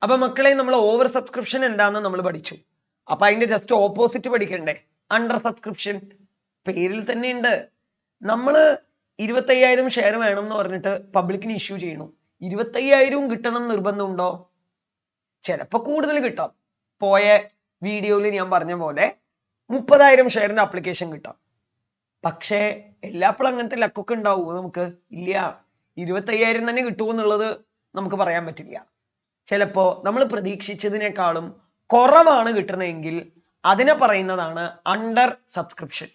അപ്പൊ മക്കളെ നമ്മൾ ഓവർ സബ്സ്ക്രിപ്ഷൻ എന്താന്ന് നമ്മൾ പഠിച്ചു. അപ്പൊ അതിന്റെ ജസ്റ്റ് ഓപ്പോസിറ്റ് പഠിക്കണ്ടേ, അണ്ടർ സബ്സ്ക്രിപ്ഷൻ. പേരിൽ തന്നെ ഉണ്ട്. നമ്മള് 25,000 ഷെയർ വേണം എന്ന് പറഞ്ഞിട്ട് പബ്ലിക്കിന് ഇഷ്യൂ ചെയ്യണു. 25,000 കിട്ടണം നിർബന്ധമുണ്ടോ? ചിലപ്പോ കൂടുതൽ കിട്ടാം. പോയ വീഡിയോയിൽ ഞാൻ പറഞ്ഞ പോലെ 30,000 ഷെയറിന്റെ അപ്ലിക്കേഷൻ കിട്ടാം. പക്ഷേ എല്ലാപ്പോഴും അങ്ങനത്തെ ലക്കൊക്കെ ഉണ്ടാവുമോ? നമുക്ക് ഇല്ല. 25,000 തന്നെ കിട്ടുമെന്നുള്ളത് നമുക്ക് പറയാൻ പറ്റില്ല. ചിലപ്പോ നമ്മൾ പ്രതീക്ഷിച്ചതിനേക്കാളും കുറവാണ് കിട്ടണമെങ്കിൽ അതിനെ പറയുന്നതാണ് അണ്ടർ സബ്സ്ക്രിപ്ഷൻ.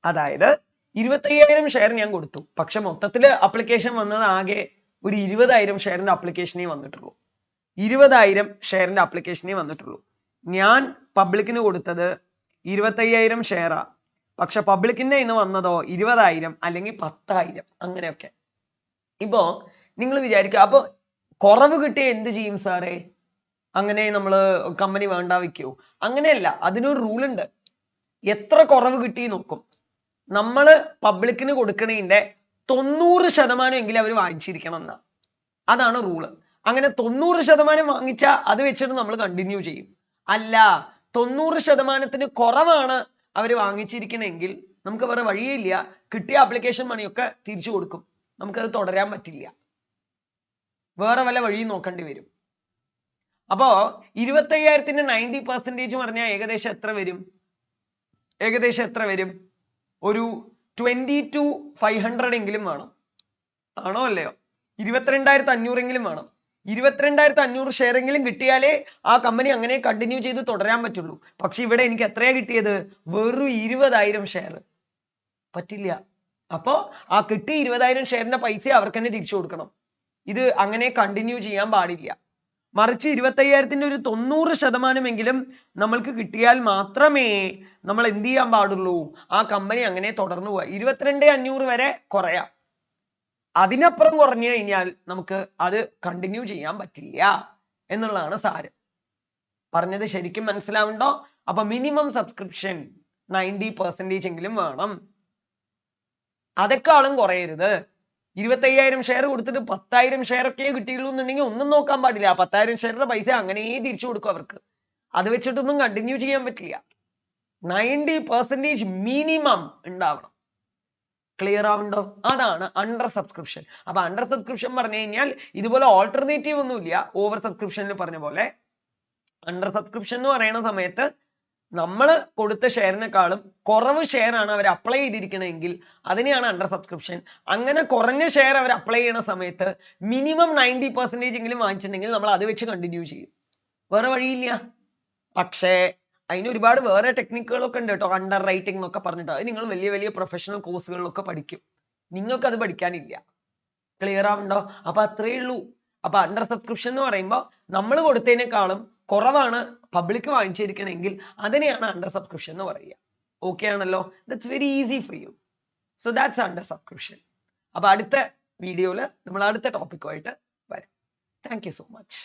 അതായത് 25,000 ഷെയർ ഞാൻ കൊടുത്തു, പക്ഷെ മൊത്തത്തിൽ അപ്ലിക്കേഷൻ വന്നത് ആകെ ഒരു 20,000 ഷെയറിന്റെ അപ്ലിക്കേഷനേ വന്നിട്ടുള്ളൂ. 20,000 ഷെയറിന്റെ അപ്ലിക്കേഷനേ വന്നിട്ടുള്ളൂ. ഞാൻ പബ്ലിക്കിന് കൊടുത്തത് 25,000 ഷെയറാ, പക്ഷെ പബ്ലിക്കിന്റെ ഇന്ന് വന്നതോ 20,000 അല്ലെങ്കിൽ 10,000 അങ്ങനെയൊക്കെ. ഇപ്പോ നിങ്ങൾ വിചാരിക്കുക, അപ്പൊ കുറവ് കിട്ടിയ എന്ത് ചെയ്യും സാറേ? അങ്ങനെ നമ്മള് കമ്പനി വേണ്ട വെക്കോ? അങ്ങനെയല്ല, അതിനൊരു റൂൾ ഉണ്ട്. എത്ര കുറവ് കിട്ടി നോക്കും. നമ്മള് പബ്ലിക്കിന് കൊടുക്കണതിന്റെ 90% എങ്കിലും അവർ വാങ്ങിച്ചിരിക്കണം എന്നാ. അതാണ് റൂള്. അങ്ങനെ 90% വാങ്ങിച്ചാൽ അത് വെച്ചിട്ട് നമ്മൾ കണ്ടിന്യൂ ചെയ്യും. അല്ല, 90% കുറവാണ് അവർ വാങ്ങിച്ചിരിക്കണമെങ്കിൽ നമുക്ക് വേറെ വഴിയില്ല. കിട്ടിയ ആപ്ലിക്കേഷൻ മണിയൊക്കെ തിരിച്ചു കൊടുക്കും. നമുക്കത് തുടരാൻ പറ്റില്ല. വേറെ വല്ല വഴിയും നോക്കേണ്ടി വരും. അപ്പോ 25,000ന്റെ 90% പറഞ്ഞാൽ ഏകദേശം എത്ര വരും? ഏകദേശം എത്ര വരും? ഒരു 22,500 എങ്കിലും വേണം. ആണോ അല്ലയോ? 22,500 എങ്കിലും വേണം. 22,500 ഷെയർ എങ്കിലും കിട്ടിയാലേ ആ കമ്പനി അങ്ങനെ കണ്ടിന്യൂ ചെയ്ത് തുടരാൻ പറ്റുള്ളൂ. പക്ഷെ ഇവിടെ എനിക്ക് എത്രയാ കിട്ടിയത്? വെറും 20,000 ഷെയർ. പറ്റില്ല. അപ്പോ ആ കിട്ടിയ 20,000 ഷെയറിന്റെ പൈസ അവർക്ക് തന്നെ തിരിച്ചു കൊടുക്കണം. ഇത് അങ്ങനെ കണ്ടിന്യൂ ചെയ്യാൻ പാടില്ല. മറിച്ച് 25,000ന്റെ ഒരു 90% എങ്കിലും നമ്മൾക്ക് കിട്ടിയാൽ മാത്രമേ നമ്മൾ എന്ത് ചെയ്യാൻ പാടുള്ളൂ? ആ കമ്പനി അങ്ങനെ തുടർന്നു പോവാ. 22,500 വരെ കുറയാം. അതിനപ്പുറം കുറഞ്ഞു കഴിഞ്ഞാൽ നമുക്ക് അത് കണ്ടിന്യൂ ചെയ്യാൻ പറ്റില്ല എന്നുള്ളതാണ് സാരം. പറഞ്ഞത് ശരിക്കും മനസ്സിലാവുണ്ടോ? അപ്പൊ മിനിമം സബ്സ്ക്രിപ്ഷൻ 90% എങ്കിലും വേണം. അതെക്കാളും കുറയരുത്. 25,000 ഷെയർ കൊടുത്തിട്ട് 10,000 ഷെയർ ഒക്കെ കിട്ടിയുള്ളൂ എന്നുണ്ടെങ്കിൽ ഒന്നും നോക്കാൻ പാടില്ല. 10,000 ഷെയറിന്റെ പൈസ അങ്ങനെ തിരിച്ചു കൊടുക്കും അവർക്ക്. അത് വെച്ചിട്ടൊന്നും കണ്ടിന്യൂ ചെയ്യാൻ പറ്റില്ല. 90% മിനിമം ഉണ്ടാവണം. ക്ലിയർ ആവുണ്ടോ? അതാണ് അണ്ടർ സബ്സ്ക്രിപ്ഷൻ. അപ്പൊ അണ്ടർ സബ്സ്ക്രിപ്ഷൻ പറഞ്ഞു കഴിഞ്ഞാൽ ഇതുപോലെ ഓൾട്ടർനേറ്റീവ് ഒന്നുമില്ല. ഓവർ സബ്സ്ക്രിപ്ഷനിൽ പറഞ്ഞ പോലെ അണ്ടർ സബ്സ്ക്രിപ്ഷൻ എന്ന് പറയുന്ന സമയത്ത് നമ്മൾ കൊടുത്ത ഷെയറിനെക്കാളും കുറവ് ഷെയർ ആണ് അവർ അപ്ലൈ ചെയ്തിരിക്കണമെങ്കിൽ അതിനെയാണ് അണ്ടർ സബ്സ്ക്രിപ്ഷൻ. അങ്ങനെ കുറഞ്ഞ ഷെയർ അവർ അപ്ലൈ ചെയ്യുന്ന സമയത്ത് മിനിമം 90% എങ്കിലും വാങ്ങിച്ചിട്ടുണ്ടെങ്കിൽ നമ്മൾ അത് വെച്ച് കണ്ടിന്യൂ ചെയ്യും. വേറെ വഴിയില്ല. പക്ഷേ അതിന് ഒരുപാട് വേറെ ടെക്നിക്കുകളൊക്കെ ഉണ്ട് കേട്ടോ. അണ്ടർ റൈറ്റിംഗ് എന്നൊക്കെ പറഞ്ഞിട്ട് അത് നിങ്ങൾ വലിയ വലിയ പ്രൊഫഷണൽ കോഴ്സുകളിലൊക്കെ പഠിക്കും. നിങ്ങൾക്ക് അത് പഠിക്കാനില്ല. ക്ലിയർ ആവുണ്ടോ? അപ്പൊ അത്രയേ ഉള്ളൂ. അപ്പൊ അണ്ടർ സബ്സ്ക്രിപ്ഷൻ എന്ന് പറയുമ്പോൾ നമ്മൾ കൊടുത്തതിനേക്കാളും കുറവാണ് പബ്ലിക് വാങ്ങിച്ചിരിക്കണമെങ്കിൽ അതിനെയാണ് അണ്ടർ സബ്സ്ക്രിപ്ഷൻ എന്ന് പറയുക. ഓക്കെ ആണല്ലോ? That's very easy for you. So that's under subscription. അപ്പൊ അടുത്ത വീഡിയോയിൽ നമ്മൾ അടുത്ത ടോപ്പിക്കുമായിട്ട് വരാം. Thank you so much.